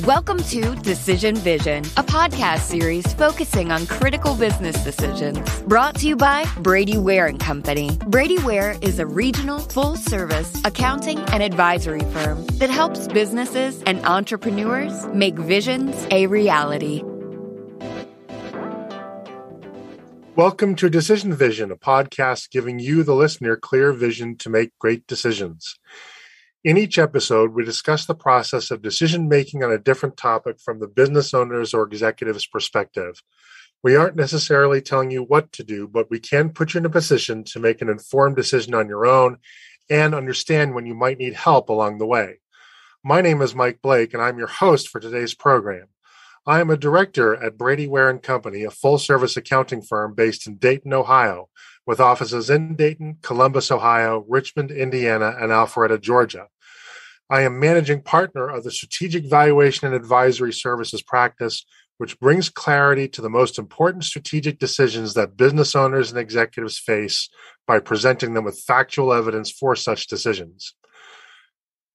Welcome to Decision Vision, a podcast series focusing on critical business decisions. Brought to you by Brady Ware & Company. Brady Ware is a regional, full-service accounting and advisory firm that helps businesses and entrepreneurs make visions a reality. Welcome to Decision Vision, a podcast giving you, the listener, clear vision to make great decisions. In each episode, we discuss the process of decision-making on a different topic from the business owner's or executive's perspective. We aren't necessarily telling you what to do, but we can put you in a position to make an informed decision on your own and understand when you might need help along the way. My name is Mike Blake, and I'm your host for today's program. I am a director at Brady Ware & Company, a full-service accounting firm based in Dayton, Ohio, with offices in Dayton, Columbus, Ohio, Richmond, Indiana, and Alpharetta, Georgia. I am managing partner of the Strategic Valuation and Advisory Services practice, which brings clarity to the most important strategic decisions that business owners and executives face by presenting them with factual evidence for such decisions.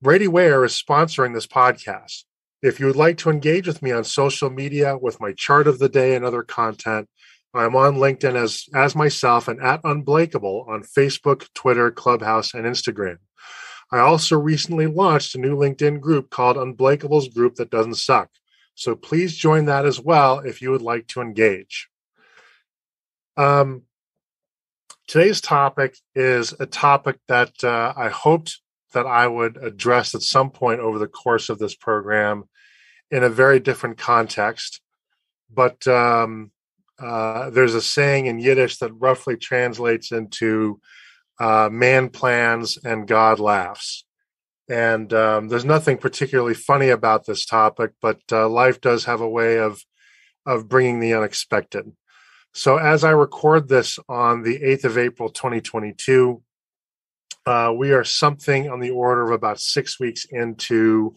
Brady Ware is sponsoring this podcast. If you would like to engage with me on social media with my chart of the day and other content, I'm on LinkedIn as myself and at Unblakeable on Facebook, Twitter, Clubhouse, and Instagram. I also recently launched a new LinkedIn group called Unblakeable's Group That Doesn't Suck. So please join that as well if you would like to engage. Today's topic is a topic that I hoped that I would address at some point over the course of this program in a very different context. But there's a saying in Yiddish that roughly translates into man plans and God laughs. And there's nothing particularly funny about this topic, but life does have a way of bringing the unexpected. So as I record this on the 8th of April, 2022, we are something on the order of about 6 weeks into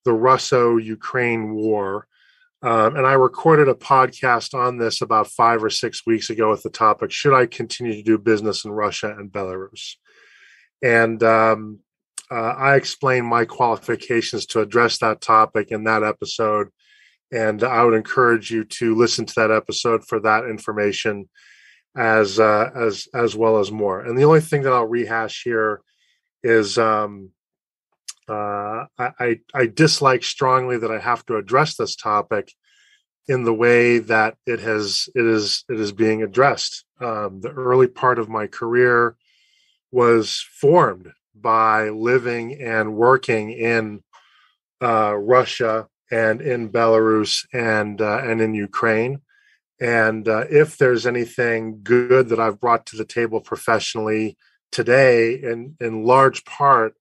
the Russo-Ukraine war. And I recorded a podcast on this about 5 or 6 weeks ago with the topic, should I continue to do business in Russia and Belarus? And I explained my qualifications to address that topic in that episode. And I would encourage you to listen to that episode for that information as well as more. And the only thing that I'll rehash here is I dislike strongly that I have to address this topic in the way that it is being addressed. The early part of my career was formed by living and working in Russia and in Belarus and in Ukraine. And if there's anything good that I've brought to the table professionally today, in large part,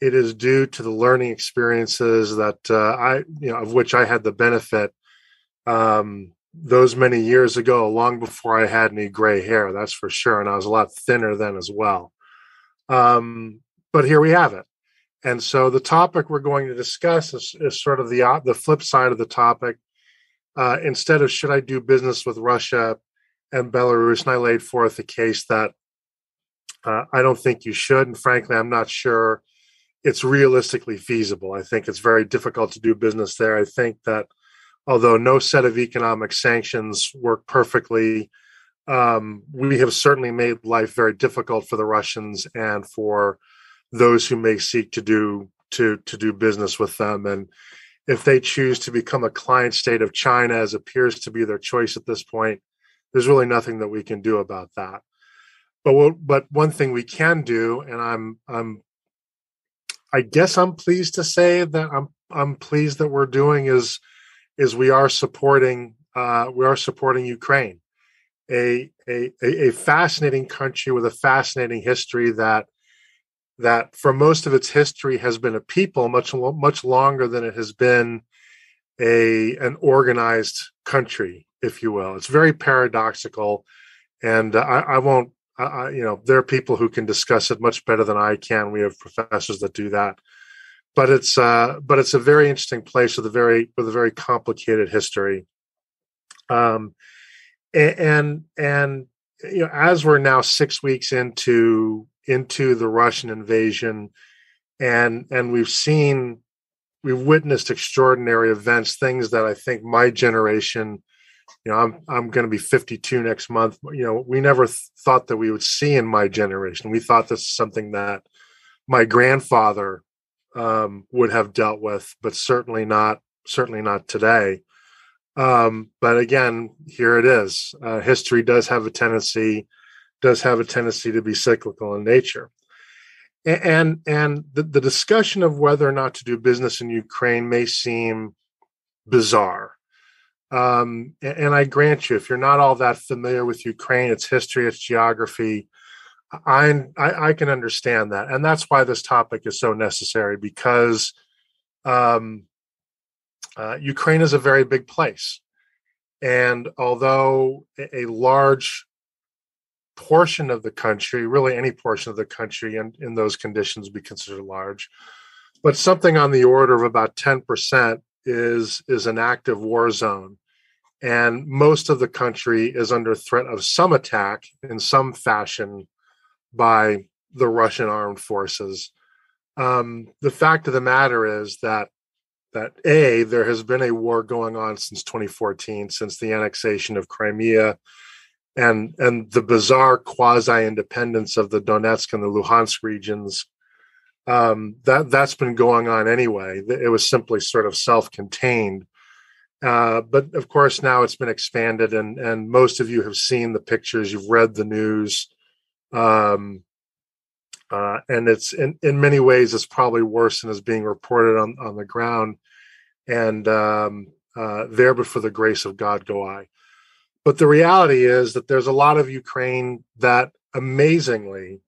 it is due to the learning experiences that of which I had the benefit those many years ago, long before I had any gray hair, that's for sure. And I was a lot thinner then as well. But here we have it. And so the topic we're going to discuss is sort of the flip side of the topic. Instead of should I do business with Russia and Belarus, and I laid forth a case that I don't think you should. And frankly, I'm not sure it's realistically feasible. I think it's very difficult to do business there. I think that although no set of economic sanctions work perfectly, we have certainly made life very difficult for the Russians and for those who may seek to do business with them. And if they choose to become a client state of China, as appears to be their choice at this point, there's really nothing that we can do about that. But one thing we can do, and I guess I'm pleased to say that I'm pleased that we're doing is we are supporting Ukraine, a fascinating country with a fascinating history that for most of its history has been a people much longer than it has been an organized country, if you will. It's very paradoxical, and I won't. There are people who can discuss it much better than I can. We have professors that do that, but it's a very interesting place with a very complicated history. And as we're now 6 weeks into the Russian invasion, and we've seen witnessed extraordinary events, things that I think my generation, I'm going to be 52 next month. We never thought that we would see in my generation. We thought this is something that my grandfather would have dealt with, but certainly not today. But again, here it is. History does have a tendency to be cyclical in nature. And the discussion of whether or not to do business in Ukraine may seem bizarre. And I grant you, if you're not all that familiar with Ukraine, its history, its geography, I can understand that. And that's why this topic is so necessary, because Ukraine is a very big place. And although a large portion of the country, really any portion of the country in those conditions would be considered large, but something on the order of about 10% is an active war zone. And most of the country is under threat of some attack in some fashion by the Russian armed forces. The fact of the matter is that there has been a war going on since 2014, since the annexation of Crimea and the bizarre quasi-independence of the Donetsk and the Luhansk regions. That's been going on anyway. It was simply sort of self-contained. But of course, now it's been expanded, and most of you have seen the pictures, you've read the news. And it's in many ways, it's probably worse than is being reported on the ground. And there, but for the grace of God, go I. But the reality is that there's a lot of Ukraine that amazingly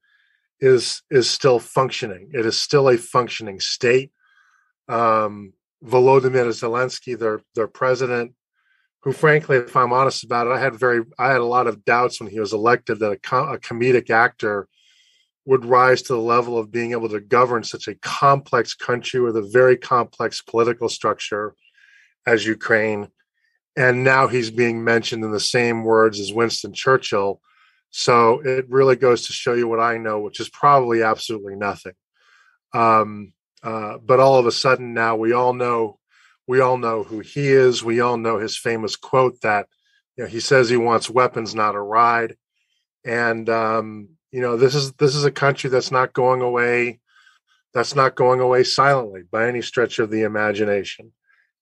is still functioning. It is still a functioning state. Volodymyr Zelensky, their president, who, frankly, if I'm honest about it, I had a lot of doubts when he was elected that a comedic actor would rise to the level of being able to govern such a complex country with a very complex political structure as Ukraine. And now he's being mentioned in the same words as Winston Churchill. So it really goes to show you what I know, which is probably absolutely nothing. But all of a sudden now we all know who he is. We all know his famous quote that he says he wants weapons, not a ride. And this is a country that's not going away. That's not going away silently by any stretch of the imagination.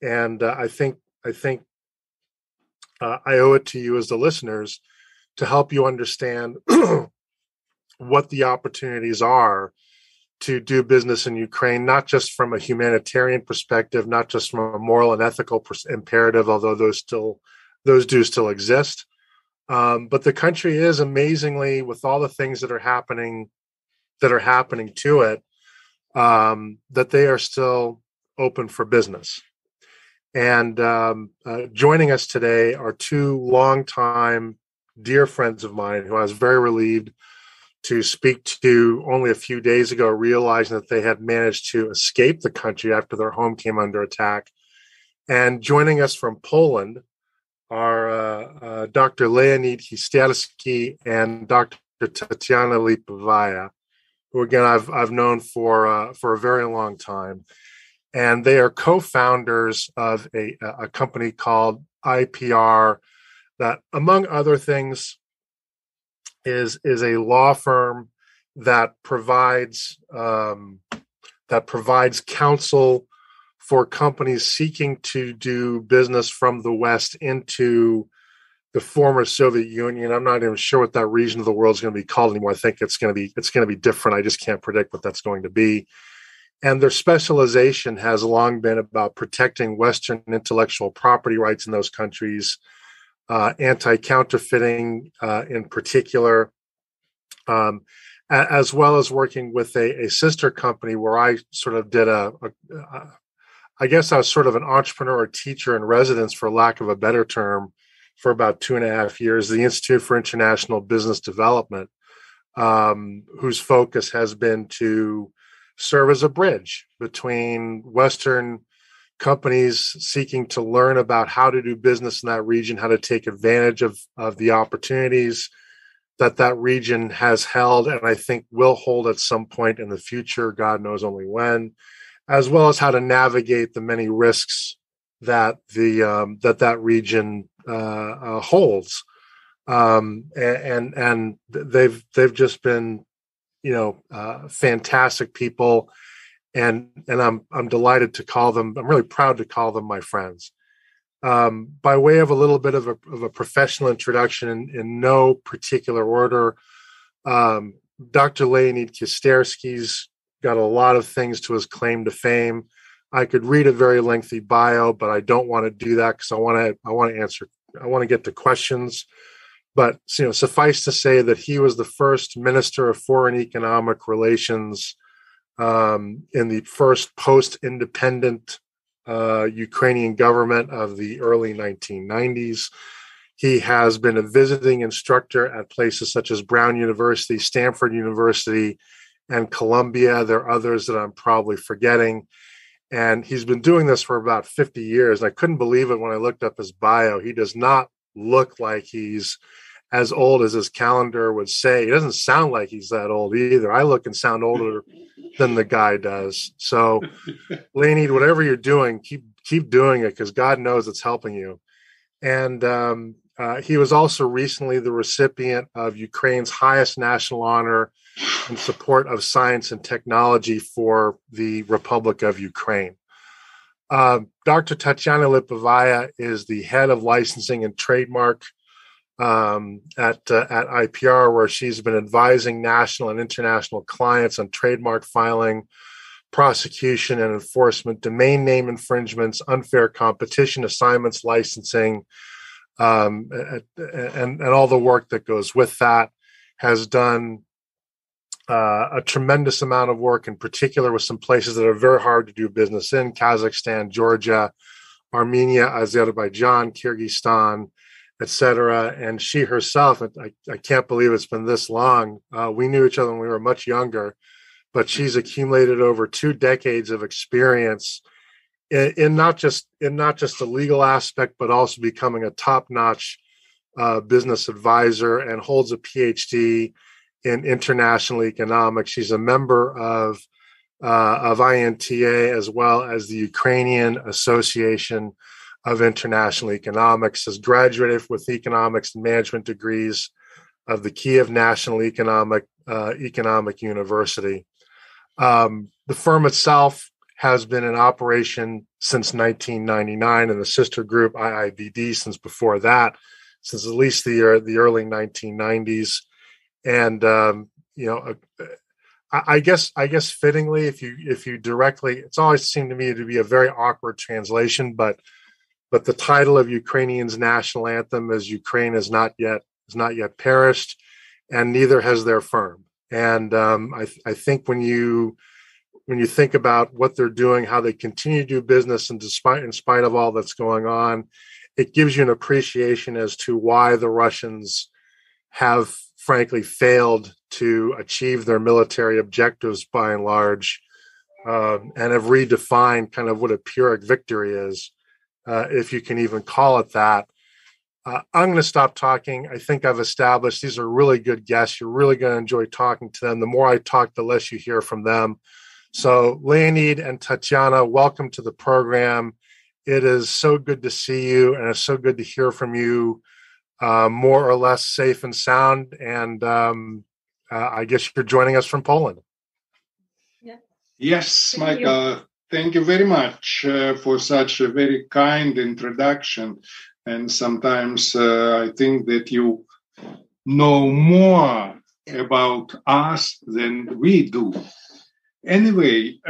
And I think I owe it to you as the listeners to help you understand what the opportunities are to do business in Ukraine, not just from a humanitarian perspective, not just from a moral and ethical imperative, although those do still exist. But the country is amazingly, with all the things that are happening to it, that they are still open for business. And joining us today are two longtime dear friends of mine who I was very relieved to speak to only a few days ago, realizing that they had managed to escape the country after their home came under attack. And joining us from Poland are Dr. Leonid Kistersky and Dr. Tetyana Lypova, who again I've known for a very long time, and they are co-founders of a company called IPR, that, among other things, is a law firm that provides counsel for companies seeking to do business from the West into the former Soviet Union. I'm not even sure what that region of the world is going to be called anymore. I think it's going to be different. I just can't predict what that's going to be. And their specialization has long been about protecting Western intellectual property rights in those countries, anti-counterfeiting in particular, as well as working with a sister company where I sort of did I guess I was sort of an entrepreneur or teacher in residence, for lack of a better term, for about 2.5 years, the Institute for International Business Development, whose focus has been to serve as a bridge between Western companies seeking to learn about how to do business in that region, how to take advantage of the opportunities that region has held, and I think will hold at some point in the future, God knows only when, as well as how to navigate the many risks that that region holds. And they've just been, fantastic people, and I'm delighted to call them. I'm really proud to call them my friends. By way of a little bit of a professional introduction, in no particular order, Dr. Leonid Kistersky's got a lot of things to his claim to fame. I could read a very lengthy bio, but I don't want to do that because I want to get to questions. But suffice to say that he was the first Minister of Foreign Economic Relations in the first post-independent Ukrainian government of the early 1990s. He has been a visiting instructor at places such as Brown University, Stanford University, and Columbia. There are others that I'm probably forgetting. And he's been doing this for about 50 years. I couldn't believe it when I looked up his bio. He does not look like he's as old as his calendar would say. He doesn't sound like he's that old either. I look and sound older than the guy does. So, Leonid, whatever you're doing, keep doing it, because God knows it's helping you. And he was also recently the recipient of Ukraine's highest national honor in support of science and technology for the Republic of Ukraine. Dr. Tetyana Lypova is the head of licensing and trademark at IPR, where she's been advising national and international clients on trademark filing, prosecution and enforcement, domain name infringements, unfair competition assignments, licensing, and all the work that goes with that. Has done a tremendous amount of work, in particular with some places that are very hard to do business in: Kazakhstan, Georgia, Armenia, Azerbaijan, Kyrgyzstan, etc. And she herself, I can't believe it's been this long. We knew each other when we were much younger, but she's accumulated over 2 decades of experience in not just the legal aspect, but also becoming a top-notch business advisor, and holds a PhD in international economics. She's a member of IandGT, as well as the Ukrainian Association of International Economics. Has graduated with economics and management degrees of the Kyiv National Economic University. The firm itself has been in operation since 1999, and the sister group iandgt since before that, since at least the early 1990s. And I guess fittingly, if you directly, it's always seemed to me to be a very awkward translation, but the title of Ukrainian's national anthem is "Ukraine has not yet perished, and neither has their firm." And I think when you think about what they're doing, how they continue to do business, and in spite of all that's going on, it gives you an appreciation as to why the Russians have frankly failed to achieve their military objectives by and large, and have redefined kind of what a Pyrrhic victory is, if you can even call it that. I'm going to stop talking. I think I've established these are really good guests. You're really going to enjoy talking to them. The more I talk, the less you hear from them. So Leonid and Tatyana, welcome to the program. It is so good to see you, and it's so good to hear from you, more or less safe and sound. And I guess you're joining us from Poland. Yeah. Yes, Michael. Thank you very much for such a very kind introduction. And sometimes I think that you know more about us than we do. Anyway,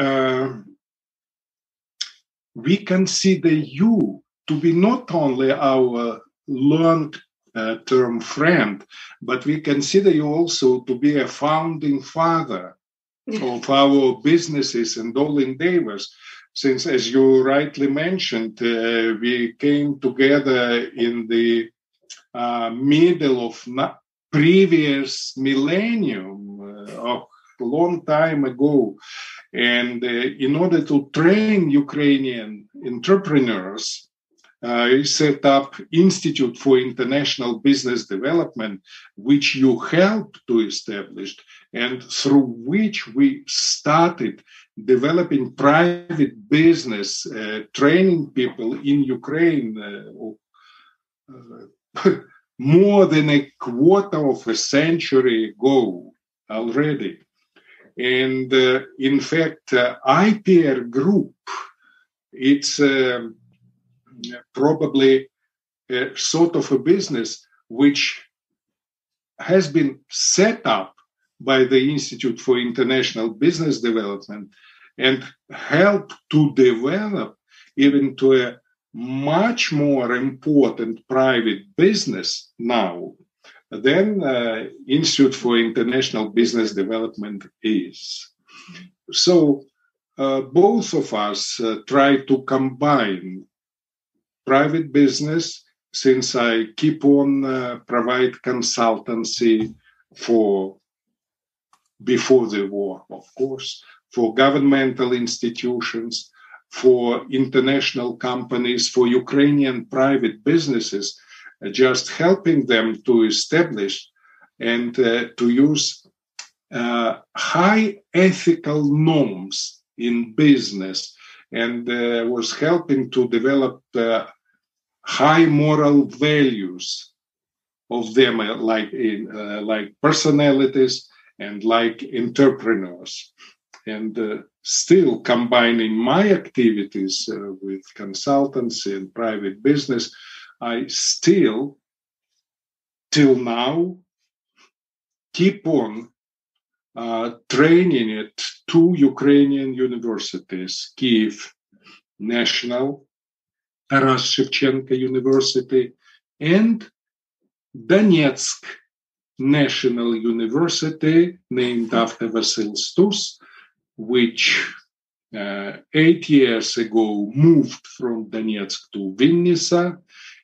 we consider you to be not only our long-term friend, but we consider you also to be a founding father of our businesses and all endeavors. Since, as you rightly mentioned, we came together in the middle of previous millennium, a long time ago. And in order to train Ukrainian entrepreneurs, we set up Institute for International Business Development, which you helped to establish, and through which we started developing private business, training people in Ukraine more than a quarter of a century ago already. And in fact, IPR Group, it's probably a sort of a business which has been set up by the Institute for International Business Development and helped to develop even to a much more important private business now than Institute for International Business Development is. So both of us try to combine private business, since I keep on provide consultancy for before the war, of course, for governmental institutions, for international companies, for Ukrainian private businesses, just helping them to establish and to use high ethical norms in business, and was helping to develop high moral values of them, like personalities and like entrepreneurs. And still combining my activities with consultancy and private business, I still, till now, keep on training at two Ukrainian universities, Kyiv National, Taras Shevchenko University, and Donetsk National University, named after Vasil Stus, which 8 years ago moved from Donetsk to Vinnytsia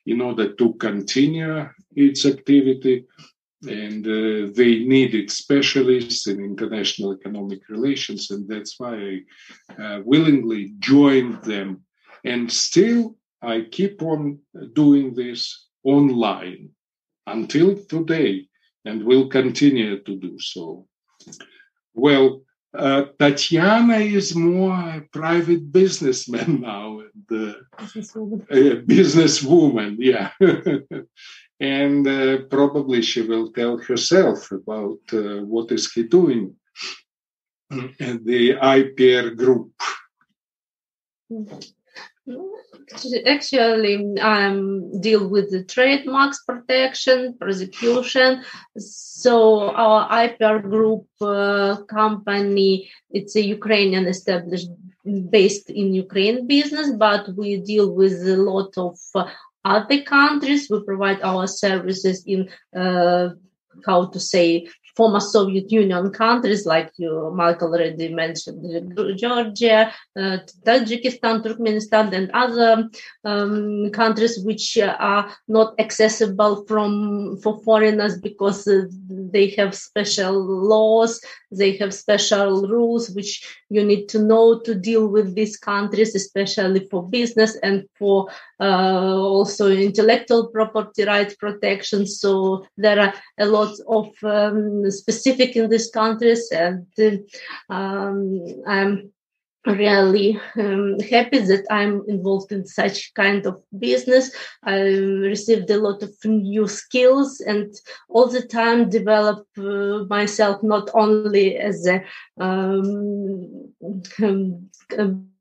in order to continue its activity. And they needed specialists in international economic relations, and that's why I willingly joined them. And still, I keep on doing this online until today, and will continue to do so. Well, Tatyana is more a private businessman now, and businesswoman, yeah. And probably she will tell herself about what is he doing at the IPR Group. Actually, I deal with the trademarks protection, prosecution. So our IPR Group company, it's a Ukrainian established, based in Ukraine business, but we deal with a lot of other countries. We provide our services in, former Soviet Union countries, like Mark already mentioned, Georgia, Tajikistan, Turkmenistan, and other countries which are not accessible for foreigners because they have special laws, they have special rules which you need to know to deal with these countries, especially for business and for also intellectual property rights protection. So there are a lot of specific in these countries, and I'm really happy that I'm involved in such kind of business. I received a lot of new skills and all the time develop myself not only as a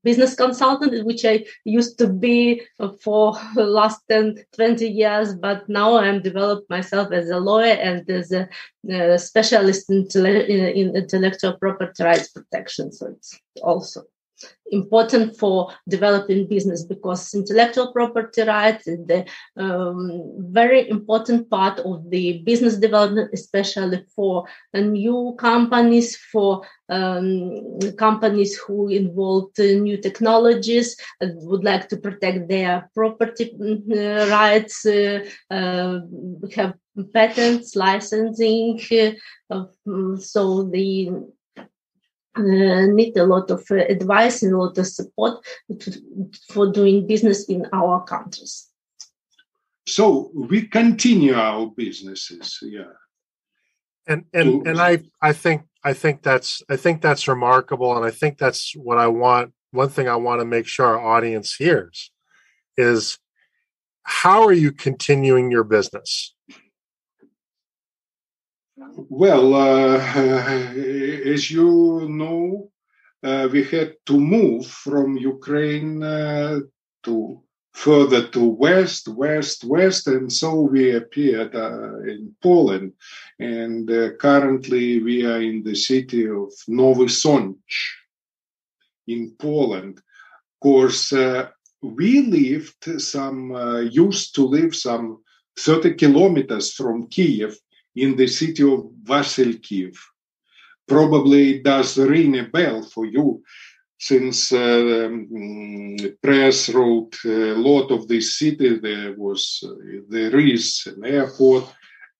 business consultant, which I used to be for the last 10-20 years, but now I'm developed myself as a lawyer and as a specialist in intellectual property rights protection. So it's also important for developing business because intellectual property rights is the very important part of the business development, especially for new companies, for companies who involve new technologies, would like to protect their property rights, have patents, licensing, so they need a lot of advice and a lot of support for doing business in our countries. So we continue our businesses, yeah. And I think that's remarkable, and I think that's what I want. One thing I want to make sure our audience hears is, how are you continuing your business? Well, as you know, we had to move from Ukraine to further to west, and so we appeared in Poland. And currently we are in the city of Nowy Sącz in Poland. Of course, we used to live some 30 kilometers from Kyiv in the city of Vasilkiv. Probably it does ring a bell for you, since press wrote a lot of this city. There is an airport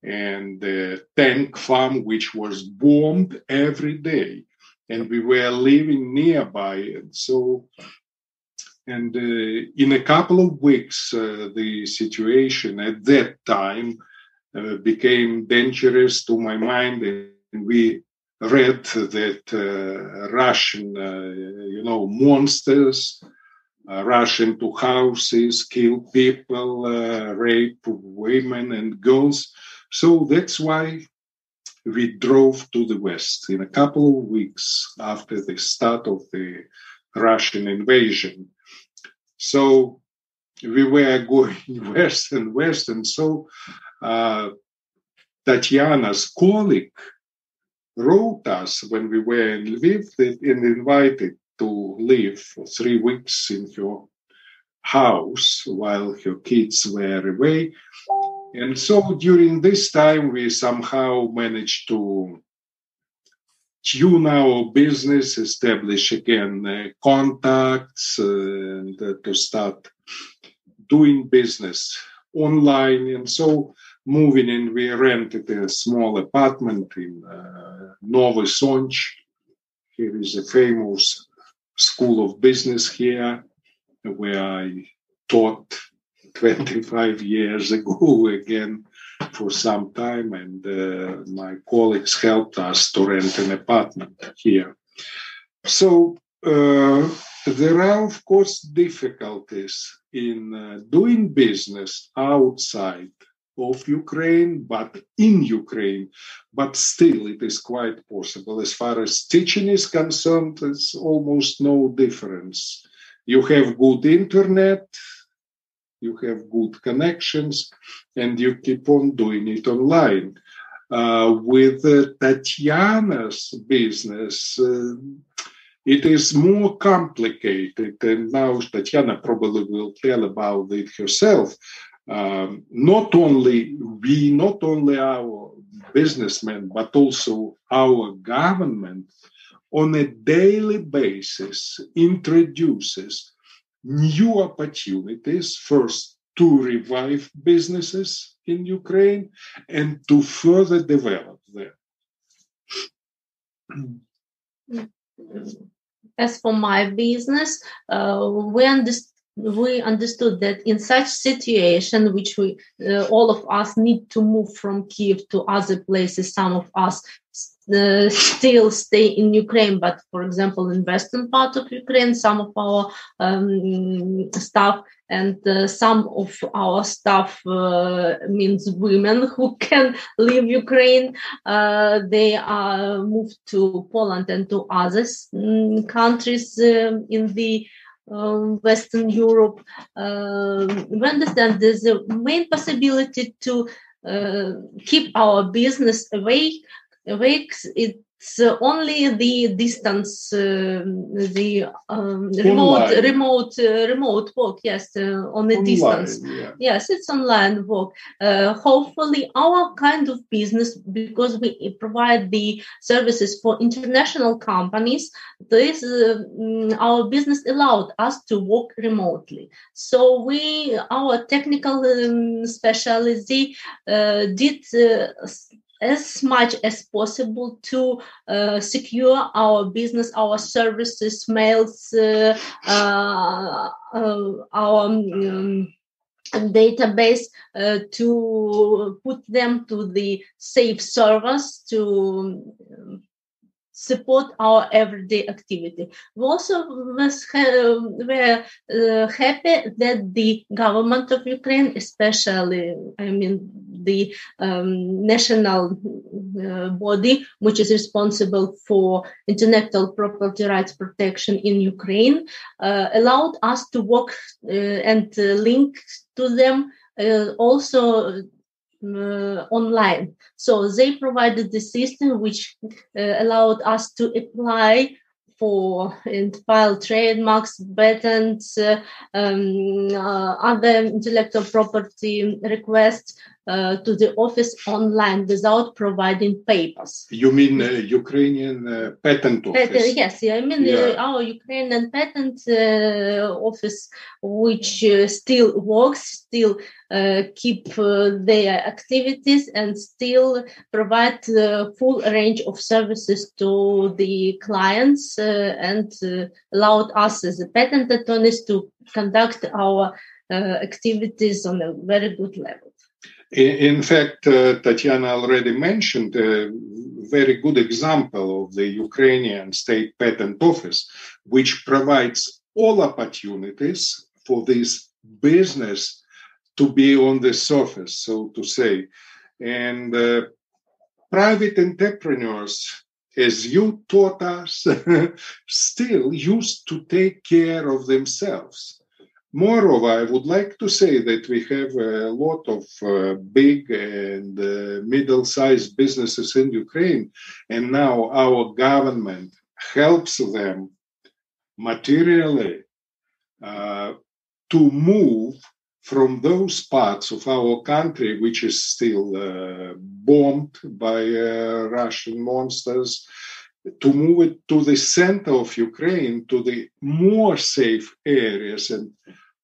and a tank farm which was bombed every day, and we were living nearby. And in a couple of weeks, the situation at that time became dangerous to my mind, and we read that Russian, monsters rush into houses, kill people, rape women and girls. So that's why we drove to the west in a couple of weeks after the start of the Russian invasion. So we were going west, and so Tatyana's colleague wrote us when we were in Lviv and invited to live for 3 weeks in her house while her kids were away. And so during this time, we somehow managed to tune our business, establish again contacts, and to start doing business online. And so moving in, we rented a small apartment in Nowy Sącz. Here is a famous school of business here, where I taught 25 years ago again for some time, and my colleagues helped us to rent an apartment here. So there are, of course, difficulties in doing business outside of Ukraine, but in Ukraine. But still, it is quite possible. As far as teaching is concerned, there's almost no difference. You have good internet, you have good connections, and you keep on doing it online. With Tatyana's business, it is more complicated, and now Tatyana probably will tell about it herself. Not only our businessmen, but also our government on a daily basis introduces new opportunities, first to revive businesses in Ukraine and to further develop them. As for my business, we understood that in such situation, which we all of us need to move from Kyiv to other places, some of us still stay in Ukraine, but for example, in western part of Ukraine, some of our staff and some of our staff means women who can leave Ukraine. They are moved to Poland and to other countries in the Western Europe. We understand there's a main possibility to keep our business awake. It's only the distance, the remote work. Yes, on the distance. Yeah. Yes, it's online work. Hopefully, our kind of business, because we provide the services for international companies, our business allowed us to work remotely. So our technical specialty did as much as possible to secure our business, our services, mails, our database to put them to the safe servers to support our everyday activity. We also were happy that the government of Ukraine, especially, the national body, which is responsible for intellectual property rights protection in Ukraine, allowed us to work and link to them also online. So they provided the system which allowed us to apply for and file trademarks, patents, other intellectual property requests to the office online without providing papers. You mean Ukrainian patent office? Yes, our Ukrainian patent office, which still works, still keep their activities and still provide full range of services to the clients and allowed us as a patent attorneys to conduct our activities on a very good level. In fact, Tatyana already mentioned a very good example of the Ukrainian State Patent Office, which provides all opportunities for this business to be on the surface, so to say. And private entrepreneurs, as you taught us, still used to take care of themselves. Moreover, I would like to say that we have a lot of big and middle-sized businesses in Ukraine, and now our government helps them materially to move from those parts of our country which is still bombed by Russian monsters, to move it to the center of Ukraine, to the more safe areas. And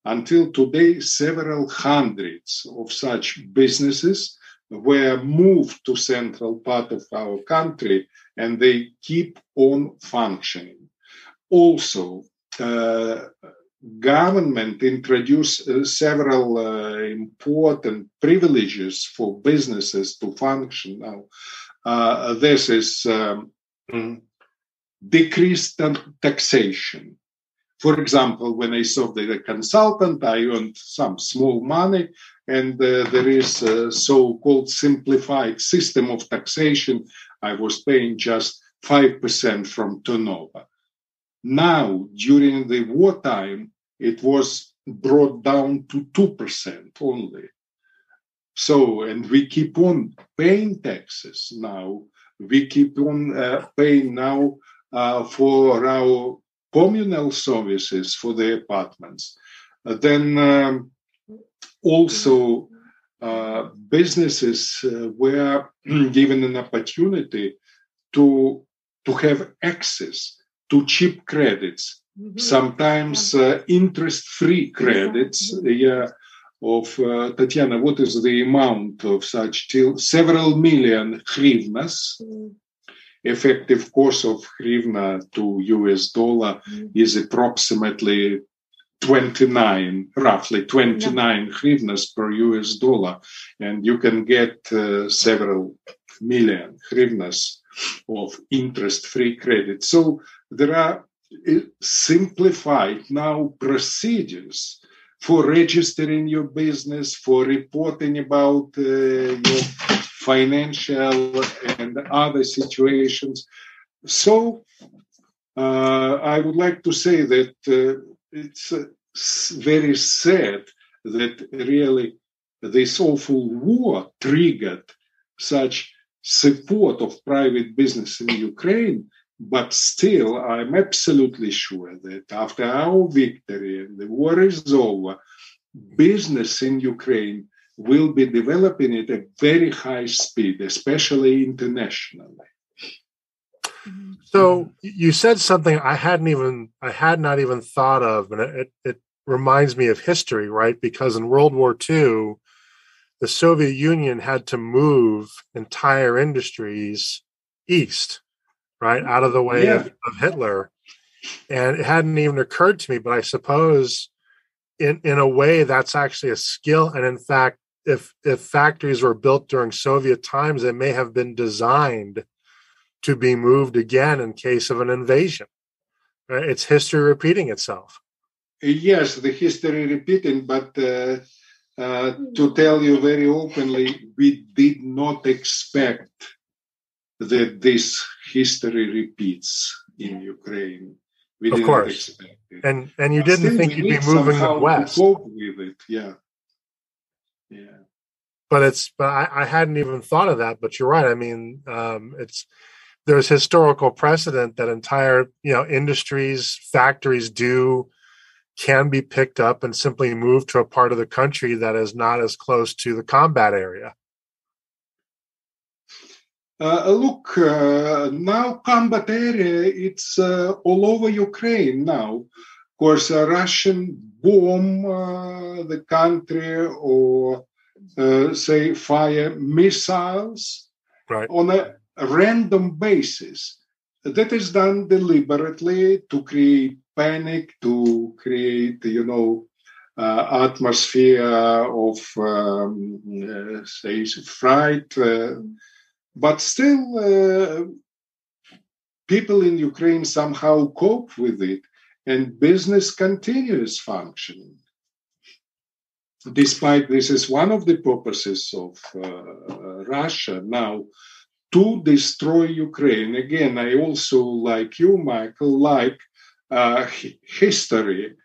until today, several hundreds of such businesses were moved to central part of our country, and they keep on functioning. Also, government introduced several important privileges for businesses to function now. This is decreased taxation. For example, when I served as a consultant, I earned some small money, and there is a so-called simplified system of taxation. I was paying just 5% from turnover. Now, during the wartime, it was brought down to 2% only. So, and we keep on paying taxes now. We keep on paying now for our communal services for the apartments. Then also businesses were given an opportunity to have access to cheap credits, sometimes interest-free credits. Of Tatyana, what is the amount of such several million hryvnias? Effective course of hryvnia to US dollar is approximately roughly 29 hryvnias per US dollar. And you can get several million hryvnias of interest-free credit. So there are simplified now procedures for registering your business, for reporting about your financial and other situations. So I would like to say that it's very sad that really this awful war triggered such support of private business in Ukraine. But still, I'm absolutely sure that after our victory and the war is over, business in Ukraine will be developing at a very high speed, especially internationally. So you said something I had not even thought of, and it reminds me of history, right? Because in World War II, the Soviet Union had to move entire industries east, right, out of the way of Hitler. And it hadn't even occurred to me, but I suppose in a way, that's actually a skill. And in fact, if factories were built during Soviet times, they may have been designed to be moved again in case of an invasion. Right? It's history repeating itself. Yes, the history repeating, but to tell you very openly, we did not expect that this history repeats in Ukraine. We of didn't course. Expect it. And you didn't think you'd be moving them west. To cope with it. Yeah. But I hadn't even thought of that. But you're right. I mean, there's historical precedent that entire industries, factories can be picked up and simply moved to a part of the country that is not as close to the combat area. Look, now combat area, it's all over Ukraine now. Of course, a Russian bomb the country or, say, fire missiles on a random basis. That is done deliberately to create panic, to create, atmosphere of, say, fright. But still, people in Ukraine somehow cope with it, and business continues functioning. Despite this is one of the purposes of Russia now, to destroy Ukraine. Again, I also, like you, Michael, like history,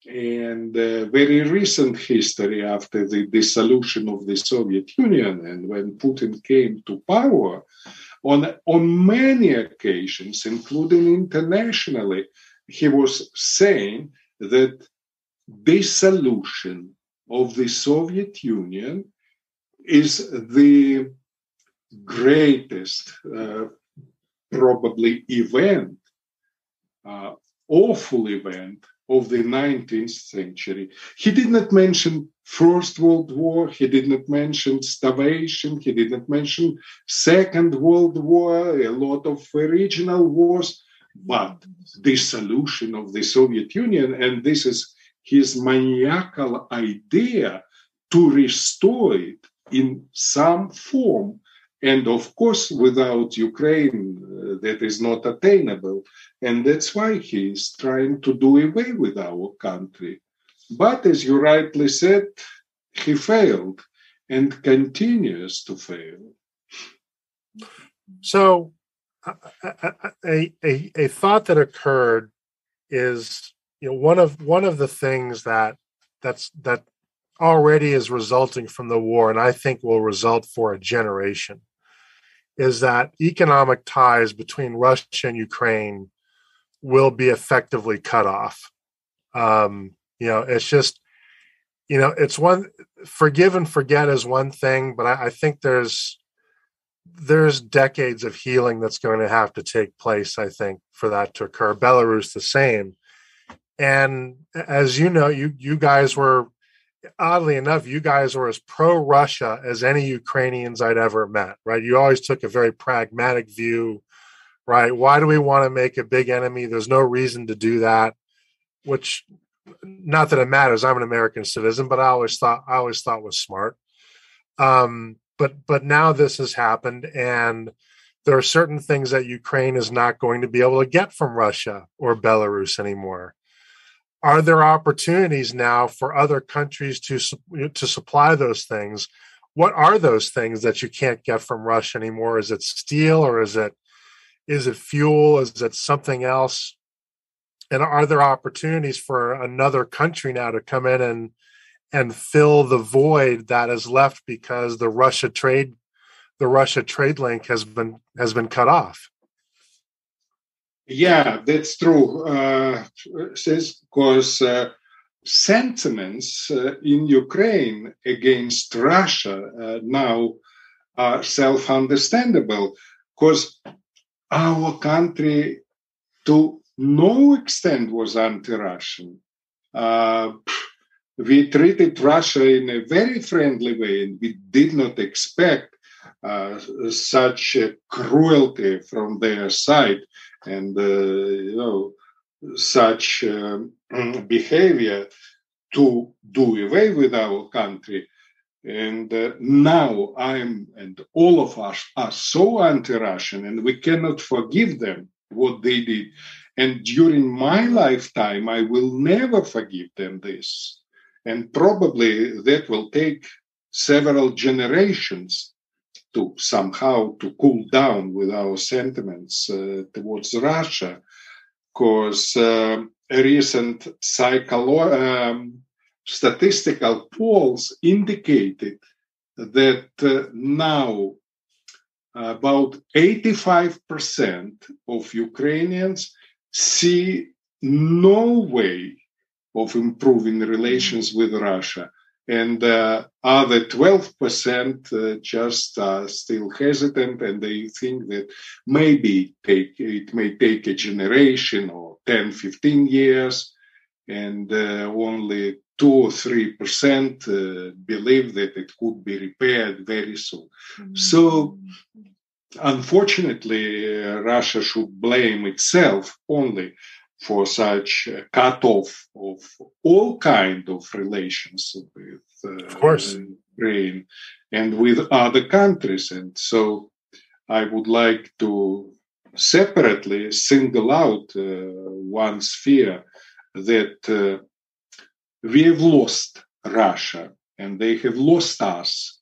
and very recent history after the dissolution of the Soviet Union and when Putin came to power. On many occasions, including internationally, he was saying that dissolution of the Soviet Union is the greatest, probably event, awful event of the 19th century. He did not mention First World War. He did not mention starvation. He did not mention Second World War, a lot of regional wars, but dissolution of the Soviet Union. And this is his maniacal idea to restore it in some form. And of course, without Ukraine, that is not attainable. And that's why he is trying to do away with our country. But as you rightly said, he failed and continues to fail. So a thought that occurred is, one of the things that already is resulting from the war, and I think will result for a generation, is that economic ties between Russia and Ukraine will be effectively cut off. It's just, it's one, forgive and forget is one thing, but I think there's decades of healing that's going to have to take place, I think, for that to occur. Belarus, the same. And as you know, you guys were, oddly enough, you guys were as pro-Russia as any Ukrainians I'd ever met, right? You always took a very pragmatic view, right? Why do we want to make a big enemy? There's no reason to do that, which, not that it matters. I'm an American citizen, but I always thought was smart. But now this has happened, and there are certain things that Ukraine is not going to be able to get from Russia or Belarus anymore. Are there opportunities now for other countries to supply those things? What are those things that you can't get from Russia anymore? Is it steel, or is it fuel? Is it something else? And are there opportunities for another country now to come in and fill the void that is left because the Russia trade link has been cut off? Yeah, that's true. Because sentiments in Ukraine against Russia now are self-understandable, because our country to no extent was anti-Russian. We treated Russia in a very friendly way, and we did not expect such cruelty from their side and such behavior to do away with our country. And now and all of us are so anti-Russian, and we cannot forgive them what they did. And during my lifetime, I will never forgive them this. And probably that will take several generations to somehow to cool down with our sentiments towards Russia, because recent statistical polls indicated that now about 85% of Ukrainians see no way of improving relations with Russia. And other 12% just still hesitant, and they think that maybe it may take a generation or 10, 15 years, and only 2 or 3% believe that it could be repaired very soon. Mm-hmm. So, unfortunately, Russia should blame itself only for such a cut-off of all kind of relations with Ukraine and with other countries. And so I would like to separately single out one sphere that we have lost Russia and they have lost us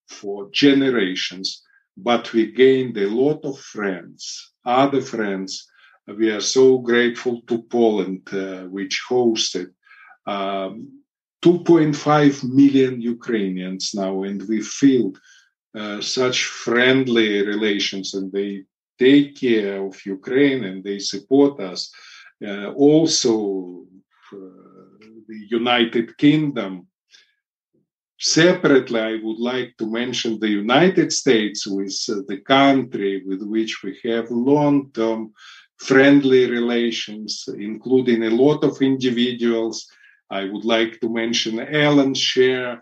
for generations, but we gained a lot of friends, other friends. We are so grateful to Poland, which hosted 2.5 million Ukrainians now, and we feel such friendly relations, and they take care of Ukraine and they support us. Also, the United Kingdom. Separately, I would like to mention the United States, with the country with which we have long-term friendly relations, including a lot of individuals. I would like to mention Alan Scher,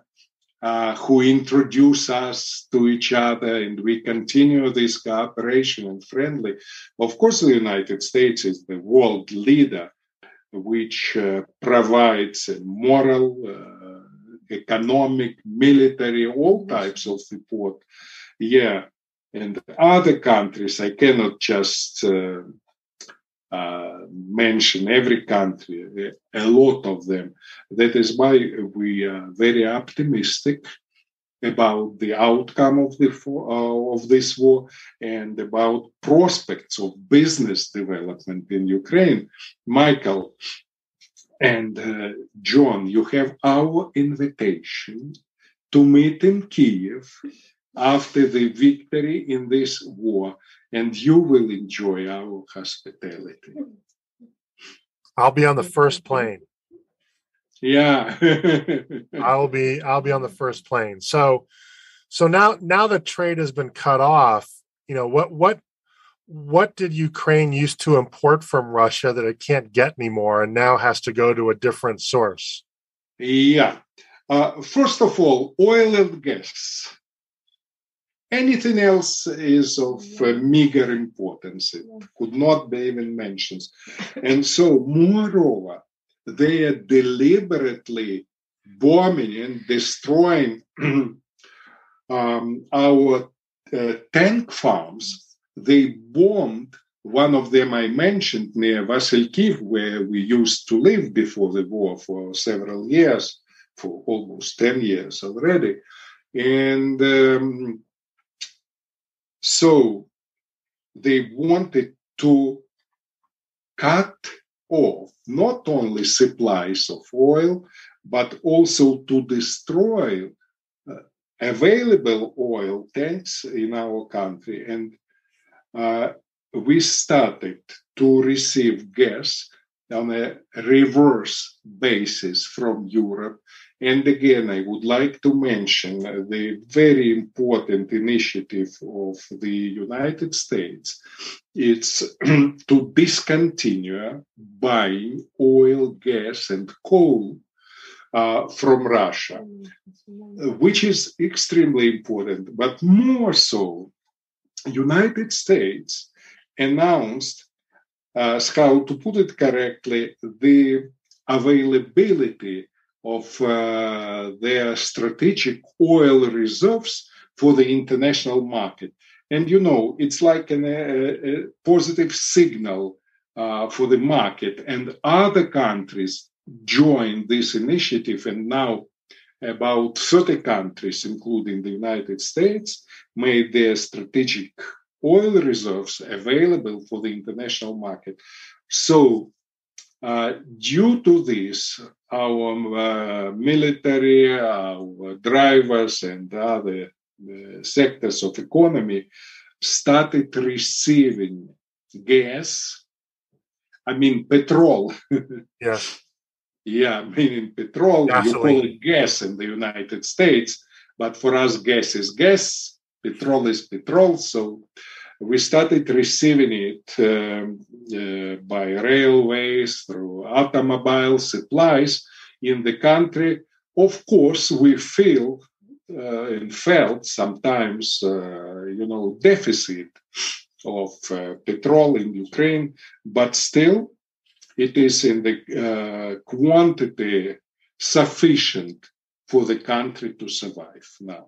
who introduced us to each other, and we continue this cooperation and friendly. Of course, the United States is the world leader, which provides a moral, economic, military, all types of support. Yeah, and other countries, I cannot just mention every country, a lot of them. That is why we are very optimistic about the outcome of this war and about prospects of business development in Ukraine. Michael and John, you have our invitation to meet in Kyiv after the victory in this war, and you will enjoy our hospitality. I'll be on the first plane. Yeah. I'll be on the first plane. So now that trade has been cut off, you know, what did Ukraine used to import from Russia that it can't get anymore and now has to go to a different source? Yeah. First of all, oil and gas. Anything else is of meager importance. It could not be even mentioned. And so, moreover, they are deliberately bombing and destroying our tank farms. They bombed one of them I mentioned near Vasilkiv, where we used to live before the war for several years, for almost 10 years already. And so they wanted to cut off not only supplies of oil, but also to destroy available oil tanks in our country. And we started to receive gas on a reverse basis from Europe. And again, I would like to mention the very important initiative of the United States. It's to discontinue buying oil, gas, and coal from Russia, which is extremely important. But more so, United States announced, how to put it correctly, the availability of their strategic oil reserves for the international market. And, it's like a positive signal for the market. And other countries joined this initiative, and now about 30 countries, including the United States, made their strategic oil reserves available for the international market. So, due to this, our military, our drivers, and other sectors of economy started receiving petrol. Yes. Yeah, meaning petrol. Gasoline. You call it gas in the United States, but for us, gas is gas, petrol is petrol. So we started receiving it by railways, through automobile supplies in the country. Of course, we feel and felt sometimes, deficit of petrol in Ukraine, but still it is in the quantity sufficient for the country to survive now.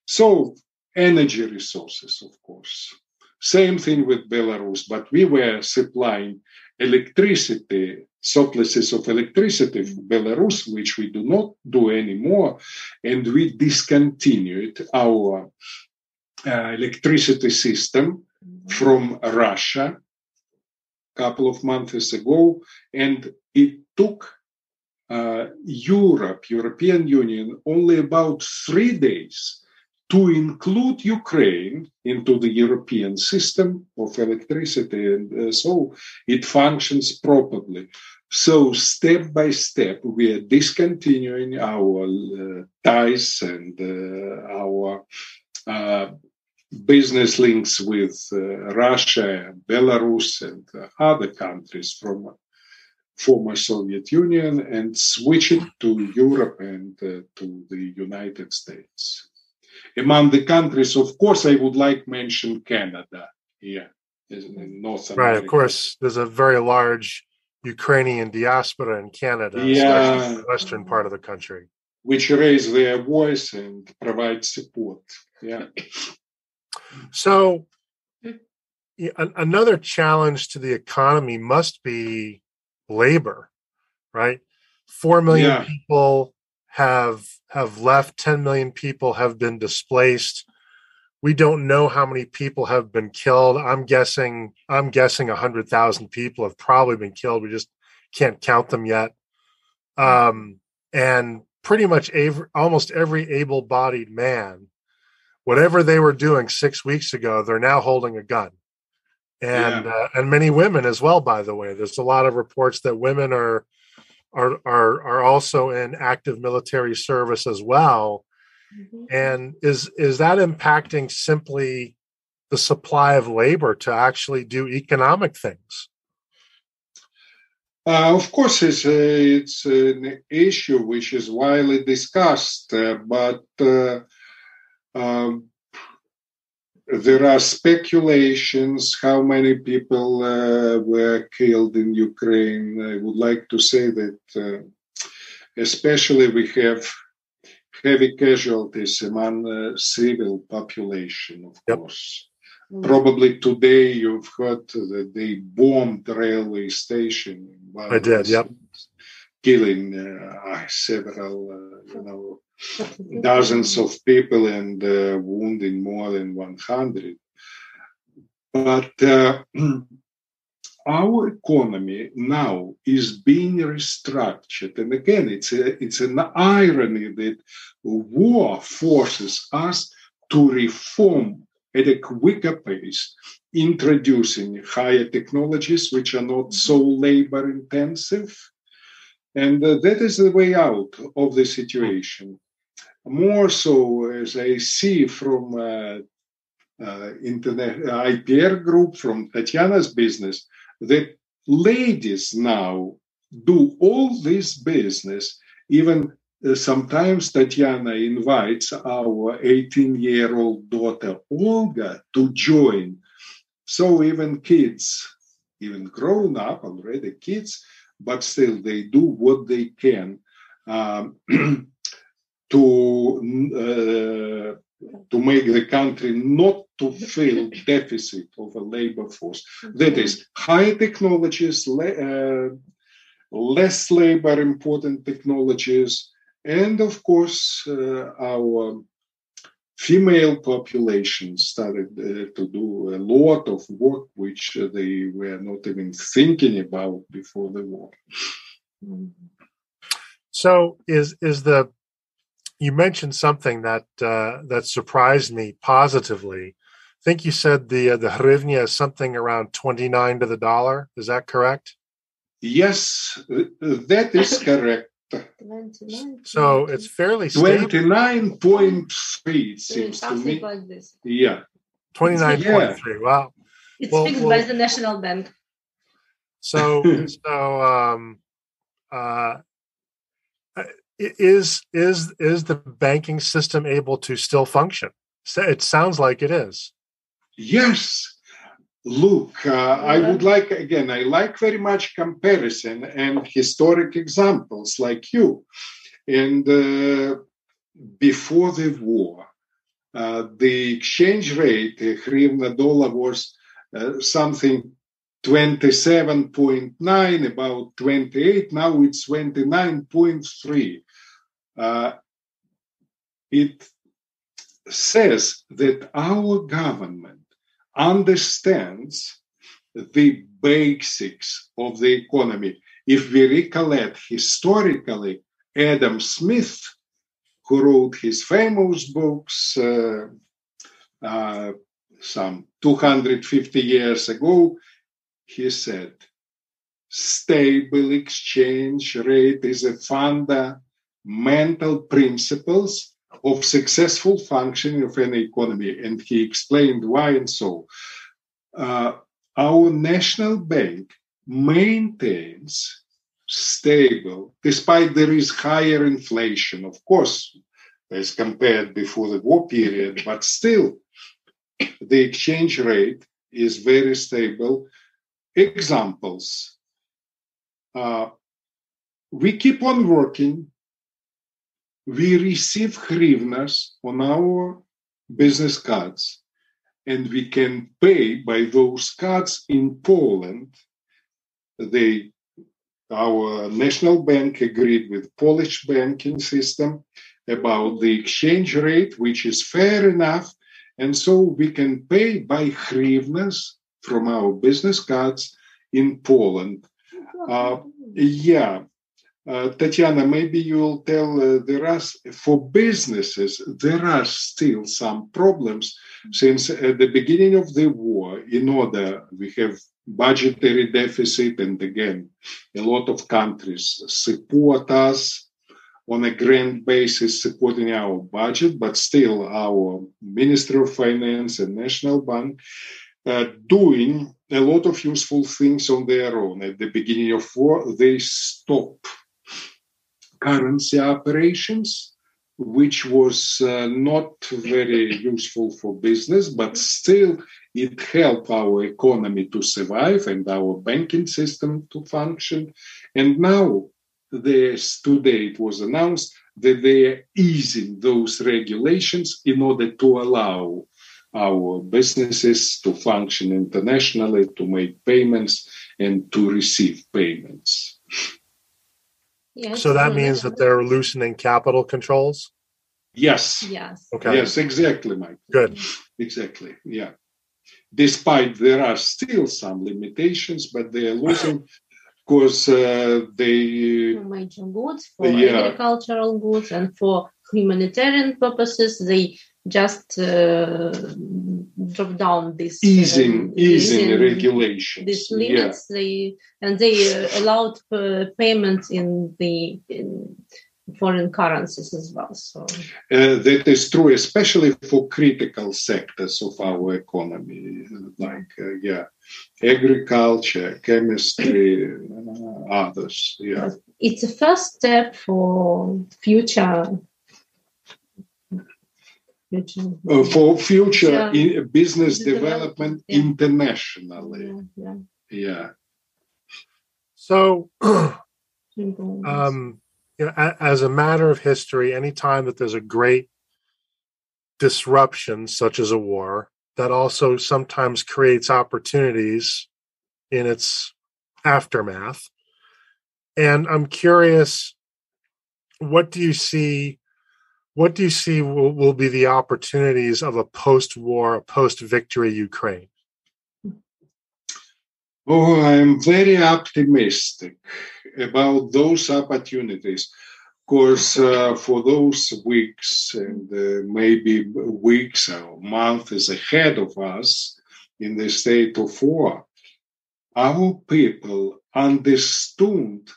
So, energy resources, of course. Same thing with Belarus, but we were supplying electricity, surpluses of electricity for Belarus, which we do not do anymore, and we discontinued our electricity system from Russia a couple of months ago, and it took European Union only about 3 days to include Ukraine into the European system of electricity, and so it functions properly. So step by step, we are discontinuing our ties and our business links with Russia, Belarus, and other countries from former Soviet Union, and switching to Europe and to the United States. Among the countries, of course, I would like to mention Canada here in North America. Right, of course, there's a very large Ukrainian diaspora in Canada, especially in the western part of the country, which raise their voice and provide support. Yeah. So another challenge to the economy must be labor, right? 4 million people have left, 10 million people have been displaced. We don't know how many people have been killed. I'm guessing 100,000 people have probably been killed. We just can't count them yet. And pretty much almost every able-bodied man, whatever they were doing 6 weeks ago, they're now holding a gun. And many women as well, by the way. There's a lot of reports that women are also in active military service as well. Mm-hmm. And is that impacting simply the supply of labor to actually do economic things? Of course, it's an issue which is widely discussed, but there are speculations how many people were killed in Ukraine. I would like to say that especially we have heavy casualties among civil population, of course. Probably today you've heard that they bombed the railway station. I did, yep. Killing several, dozens of people and wounding more than 100. But our economy now is being restructured. And again, it's an irony that war forces us to reform at a quicker pace, introducing higher technologies which are not so labor intensive. And that is the way out of the situation. More so, as I see from IPR Group, from Tatyana's business, that ladies now do all this business. Even sometimes Tatyana invites our 18-year-old daughter, Olga, to join. So even kids, even grown up already kids, but still they do what they can to make the country not to feel deficit of a labor force. That is, high technologies, less labor important technologies, and of course our female population started to do a lot of work which they were not even thinking about before the war. So you mentioned something that surprised me positively. I think you said the hryvnia is something around 29 to the dollar. Is that correct? Yes, that is correct. 29. So it's fairly stable. 29.3 it seems to me. Like this. Yeah. 29.3. Wow. It's fixed by the National Bank. So is the banking system able to still function? It sounds like it is. Yes. Look, I would like, again, I like very much comparison and historic examples like you. And before the war, the exchange rate, hryvnia dollar, was something 27.9, about 28. Now it's 29.3. It says that our government understands the basics of the economy. If we recollect historically, Adam Smith, who wrote his famous books some 250 years ago, he said, stable exchange rate is a fundamental principles of successful functioning of any economy. And he explained why and so. Our national bank maintains stable, despite there is higher inflation, of course, as compared before the war period, but still the exchange rate is very stable. Examples. We keep on working. We receive hryvnias on our business cards, and we can pay by those cards in Poland. Our national bank agreed with Polish banking system about the exchange rate, which is fair enough, and so we can pay by hryvnias from our business cards in Poland. Tatyana, maybe you'll tell for businesses, there are still some problems since at the beginning of the war, we have budgetary deficit, and again, a lot of countries support us on a grant basis, supporting our budget, but still our Ministry of Finance and National Bank doing a lot of useful things on their own. At the beginning of war, they stopped currency operations, which was not very useful for business, but still it helped our economy to survive and our banking system to function. And now, today it was announced that they are easing those regulations in order to allow our businesses to function internationally, to make payments and to receive payments. Yes, so that means that they're loosening capital controls? Yes. Okay. Yes, exactly, Mike. Good. Exactly, yeah. Despite there are still some limitations, but they are losing because they... major goods, for agricultural goods and for humanitarian purposes, they just drop down this easing regulations. These limits, they allowed payments in foreign currencies as well. So that is true, especially for critical sectors of our economy, like agriculture, chemistry, others. Yeah, it's a first step for future business development internationally. Yeah. So, as a matter of history, anytime that there's a great disruption, such as a war, that also sometimes creates opportunities in its aftermath. And I'm curious, what do you see will be the opportunities of a post-war, post-victory Ukraine? Oh, I'm very optimistic about those opportunities. Of course, for those weeks and maybe weeks or months ahead of us in the state of war, our people understood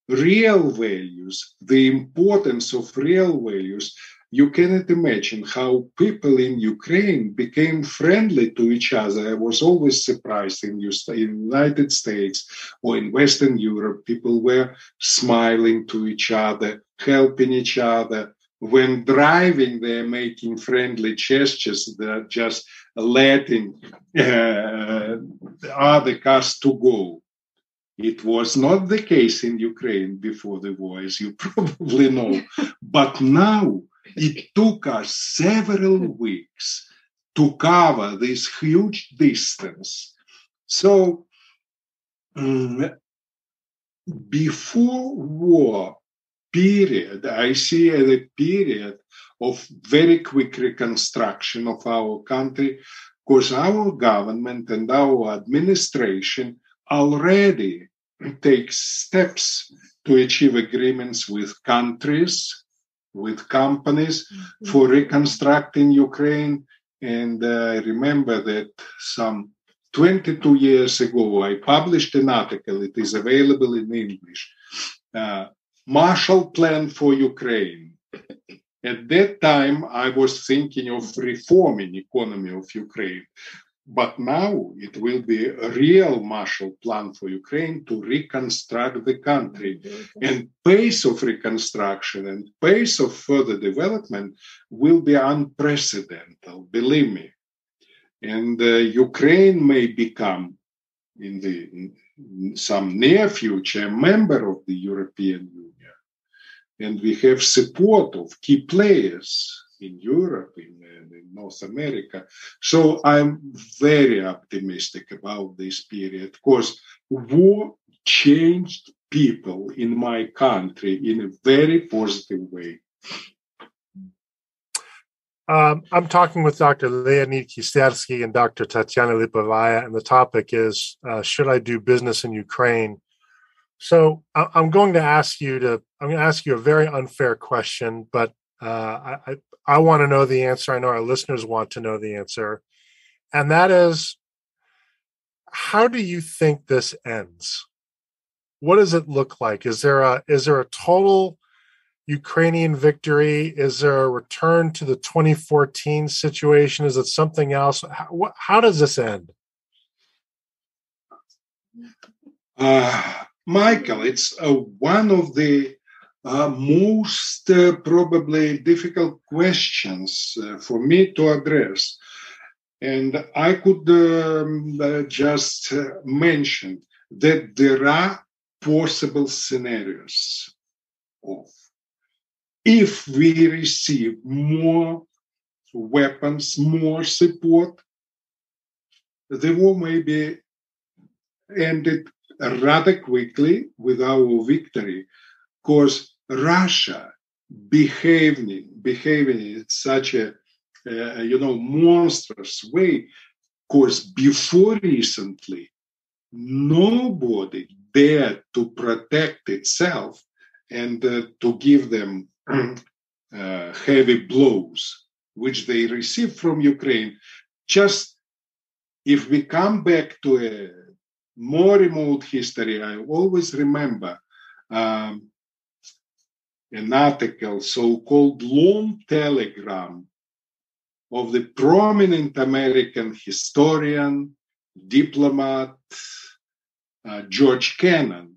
real values, the importance of real values. You cannot imagine how people in Ukraine became friendly to each other. I was always surprised in the United States or in Western Europe, people were smiling to each other, helping each other. When driving, they're making friendly gestures, they're just letting other cars to go. It was not the case in Ukraine before the war, as you probably know. But now it took us several weeks to cover this huge distance. So before war period, I see a period of very quick reconstruction of our country, because our government and our administration already takes steps to achieve agreements with countries, with companies for reconstructing Ukraine. And I remember that some 22 years ago, I published an article, it is available in English, Marshall Plan for Ukraine. At that time, I was thinking of reforming the economy of Ukraine. But now it will be a real Marshall Plan for Ukraine to reconstruct the country. And pace of reconstruction and pace of further development will be unprecedented, believe me. And Ukraine may become, in some near future, a member of the European Union. And we have support of key players in Europe, in North America. So I'm very optimistic about this period. Of course, war changed people in my country in a very positive way. I'm talking with Dr. Leonid Kistersky and Dr. Tetyana Lypova, and the topic is, should I do business in Ukraine? So I'm going to ask you a very unfair question, but I want to know the answer. I know our listeners want to know the answer. And that is, how do you think this ends? What does it look like? Is there a total Ukrainian victory? Is there a return to the 2014 situation? Is it something else? How does this end? Michael, it's one of the most probably difficult questions for me to address. And I could just mention that there are possible scenarios of if we receive more weapons, more support, the war may be ended rather quickly with our victory, because Russia behaving in such a monstrous way. Because before recently, nobody dared to protect itself and to give them heavy blows, which they received from Ukraine. Just if we come back to a more remote history, I always remember an article, so-called long telegram, of the prominent American historian, diplomat, George Kennan,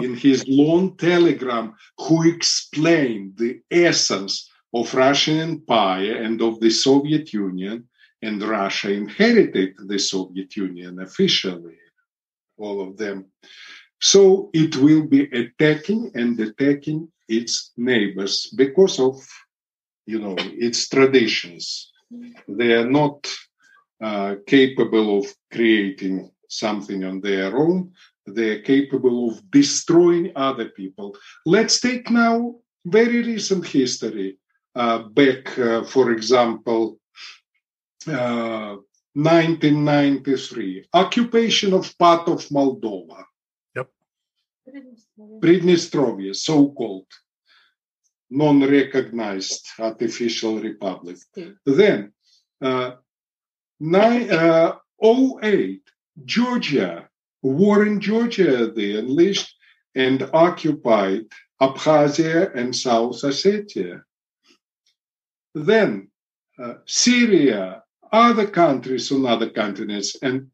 in his long telegram, who explained the essence of Russian Empire and of the Soviet Union, and Russia inherited the Soviet Union officially, all of them. So it will be attacking its neighbors because of, its traditions. They are not capable of creating something on their own. They are capable of destroying other people. Let's take now very recent history. Back, for example, 1993, occupation of part of Moldova. Yep. Pridnestrovia, so-called non-recognized artificial republic. Then, 2008, Georgia, war in Georgia, they unleashed and occupied Abkhazia and South Ossetia. Then, Syria, other countries on other continents, and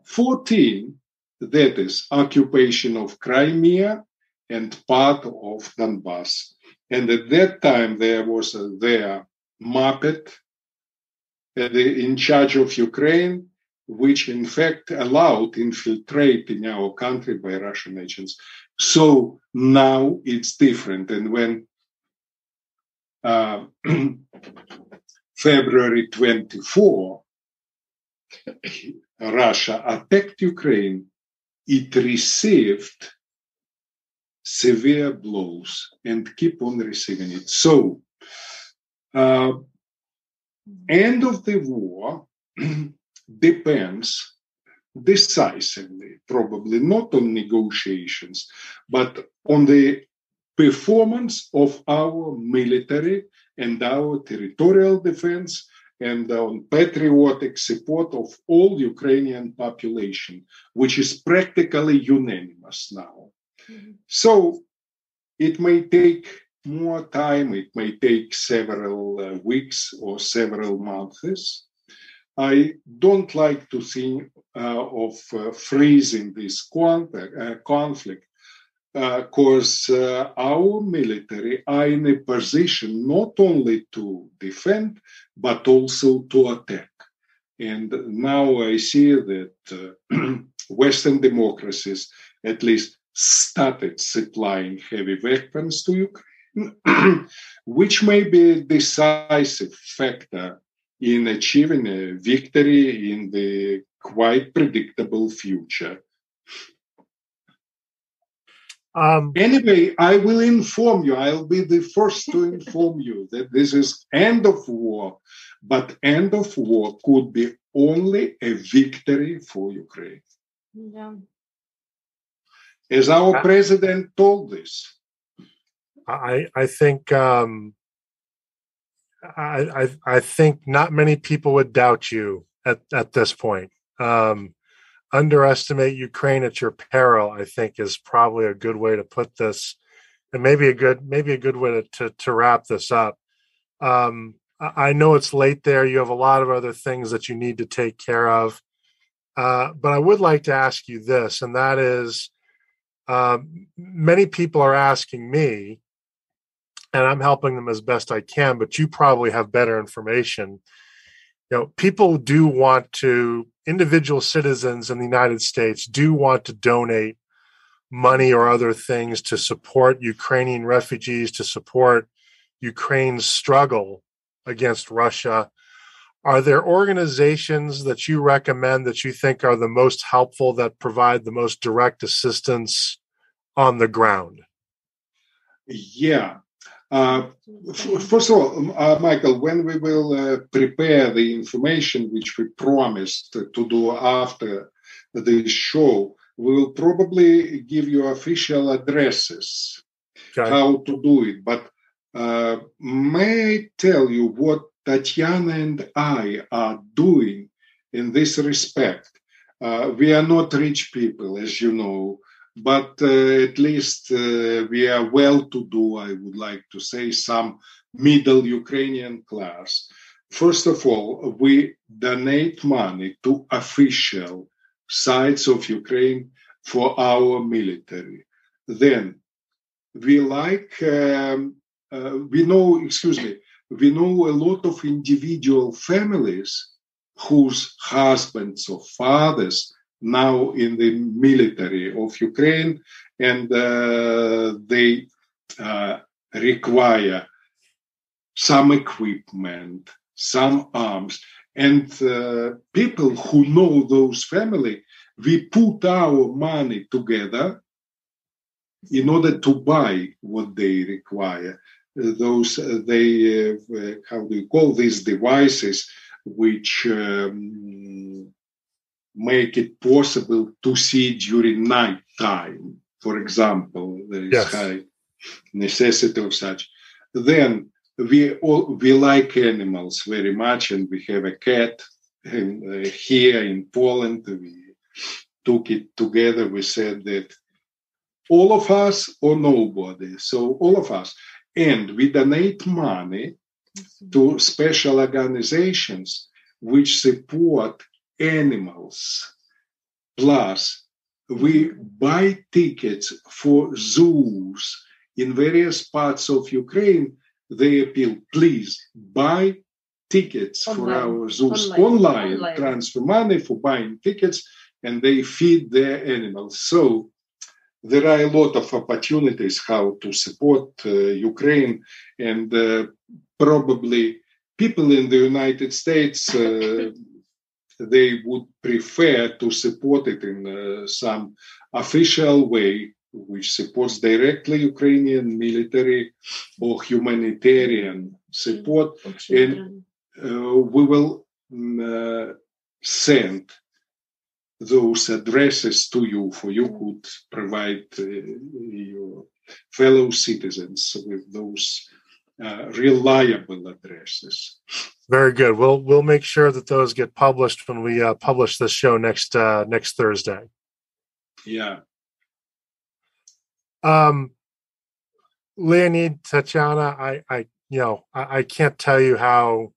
14, that is occupation of Crimea and part of Donbass. And at that time, there was their Muppet in charge of Ukraine, which in fact allowed infiltrating our country by Russian agents. So now it's different. And when February 24, Russia attacked Ukraine, it received severe blows and keep on receiving it. So, end of the war depends decisively, probably not on negotiations, but on the performance of our military and our territorial defense and on patriotic support of all Ukrainian population, which is practically unanimous now. Mm-hmm. So it may take more time, it may take several weeks or several months. I don't like to think of freezing this conflict because our military are in a position not only to defend, but also to attack. And now I see that Western democracies at least started supplying heavy weapons to Ukraine, which may be a decisive factor in achieving a victory in the quite predictable future. Anyway, I will inform you. I'll be the first to inform you that this is end of war, but end of war could be only a victory for Ukraine. Yeah. As our president told us. I think I think not many people would doubt you at this point. Underestimate Ukraine at your peril, I think, is probably a good way to put this, and maybe a good way to wrap this up. I know it's late there. You have a lot of other things that you need to take care of, but I would like to ask you this, and that is, many people are asking me, and I'm helping them as best I can, but you probably have better information. People do want to, individual citizens in the United States do want to donate money or other things to support Ukrainian refugees, to support Ukraine's struggle against Russia. Are there organizations that you recommend that you think are the most helpful, that provide the most direct assistance on the ground? Yeah. First of all, Michael, when we will prepare the information which we promised to do after the show, we will probably give you official addresses, how to do it. But may I tell you what Tatyana and I are doing in this respect? We are not rich people, as you know, but at least we are well-to-do, I would like to say, some middle Ukrainian class. First of all, we donate money to official sites of Ukraine for our military. Then we know a lot of individual families whose husbands or fathers now in the military of Ukraine, and they require some equipment, some arms. And people who know those families, we put our money together in order to buy what they require. Those, how do you call these devices, which make it possible to see during night time. For example, there is high necessity of such. Then we like animals very much, and we have a cat. And, here in Poland, we took it together. We said that all of us or nobody. So all of us. And we donate money to special organizations which support animals. Plus, we buy tickets for zoos in various parts of Ukraine. They appeal, please buy tickets for our zoos online. Transfer money for buying tickets, and they feed their animals. So there are a lot of opportunities how to support Ukraine, and probably people in the United States, they would prefer to support it in some official way, which supports directly Ukrainian military or humanitarian support. And we will send those addresses to you, for you could provide your fellow citizens with those reliable addresses. Very good. We'll make sure that those get published when we publish this show next Thursday. Yeah. Leonid, Tatyana, I can't tell you how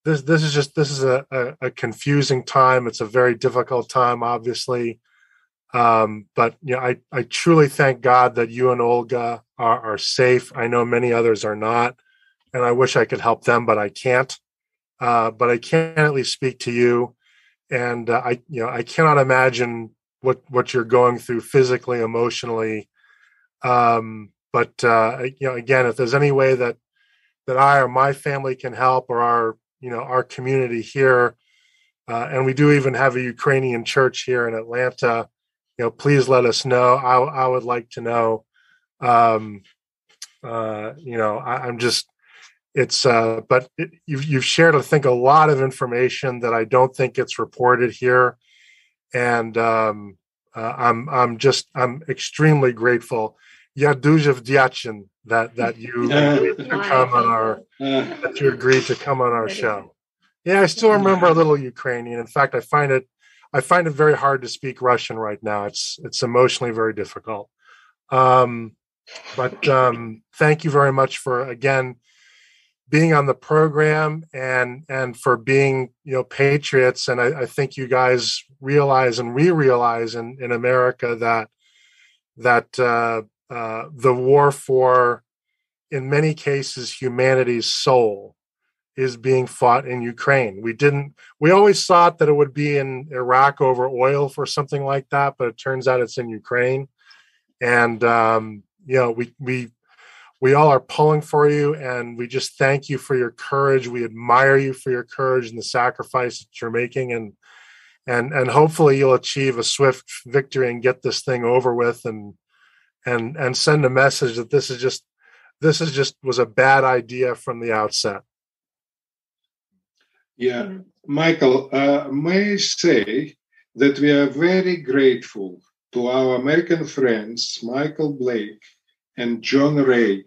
this is a confusing time. It's a very difficult time, obviously. But I truly thank God that you and Olga are safe. I know many others are not, and I wish I could help them, but I can't. But I can at least speak to you, and I cannot imagine what you're going through physically, emotionally. But again, if there's any way that I or my family can help, or our community here, and we do even have a Ukrainian church here in Atlanta, please let us know. I would like to know. You've shared, I think, a lot of information that I don't think gets reported here, and I'm extremely grateful. Я дуже вдячен that you agreed to come on our show. Yeah, I still remember a little Ukrainian. In fact, I find it very hard to speak Russian right now. It's emotionally very difficult. But thank you very much for, again, being on the program and for being patriots. And I think you guys realize, and we realize in America, that the war for, in many cases, humanity's soul is being fought in Ukraine. We always thought that it would be in Iraq over oil for something like that, but it turns out it's in Ukraine. And we all are pulling for you, and we just thank you for your courage. We admire you for your courage and the sacrifice that you're making, and hopefully you'll achieve a swift victory and get this thing over with, and send a message that this was a bad idea from the outset. Yeah, Michael, may I say that we are very grateful to our American friends, Michael Blake and John Ray,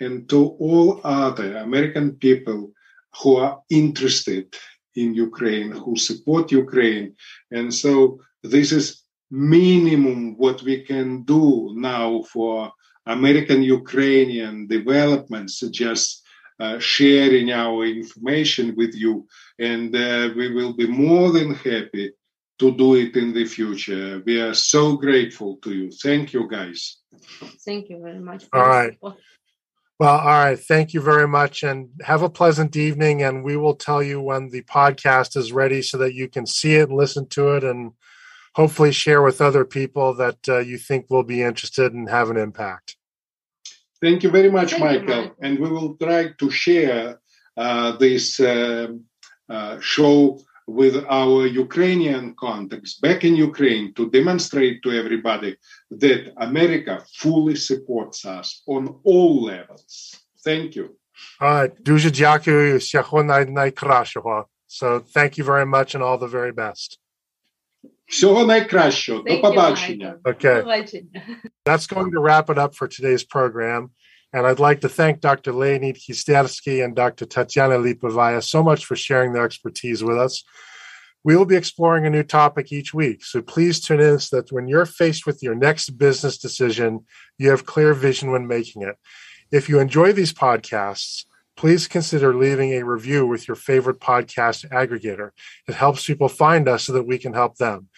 and to all other American people who are interested in Ukraine, who support Ukraine. And so this is minimum what we can do now for American-Ukrainian developments, just sharing our information with you. And we will be more than happy to do it in the future. We are so grateful to you. Thank you, guys. Thank you very much. All right. Well, all right. Thank you very much, and have a pleasant evening. And we will tell you when the podcast is ready so that you can see it and listen to it and hopefully share with other people that you think will be interested and have an impact. Thank you very much, Michael. And we will try to share this show with our Ukrainian contacts back in Ukraine to demonstrate to everybody that America fully supports us on all levels. Thank you. Дуже дякую, всього найкращого. So thank you very much and all the very best. Всього найкращого. До побачення. Okay. That's going to wrap it up for today's program. And I'd like to thank Dr. Leonid Kistersky and Dr. Tetyana Lypova so much for sharing their expertise with us. We will be exploring a new topic each week, so please tune in so that when you're faced with your next business decision, you have clear vision when making it. If you enjoy these podcasts, please consider leaving a review with your favorite podcast aggregator. It helps people find us so that we can help them.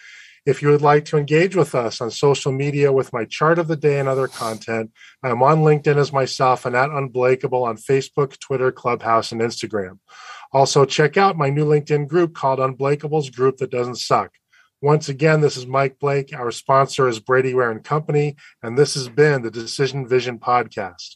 If you would like to engage with us on social media with my chart of the day and other content, I'm on LinkedIn as myself and at Unbreakable on Facebook, Twitter, Clubhouse, and Instagram. Also, check out my new LinkedIn group called Unbreakable's Group That Doesn't Suck. Once again, this is Mike Blake. Our sponsor is Brady Ware & Company, and this has been the Decision Vision Podcast.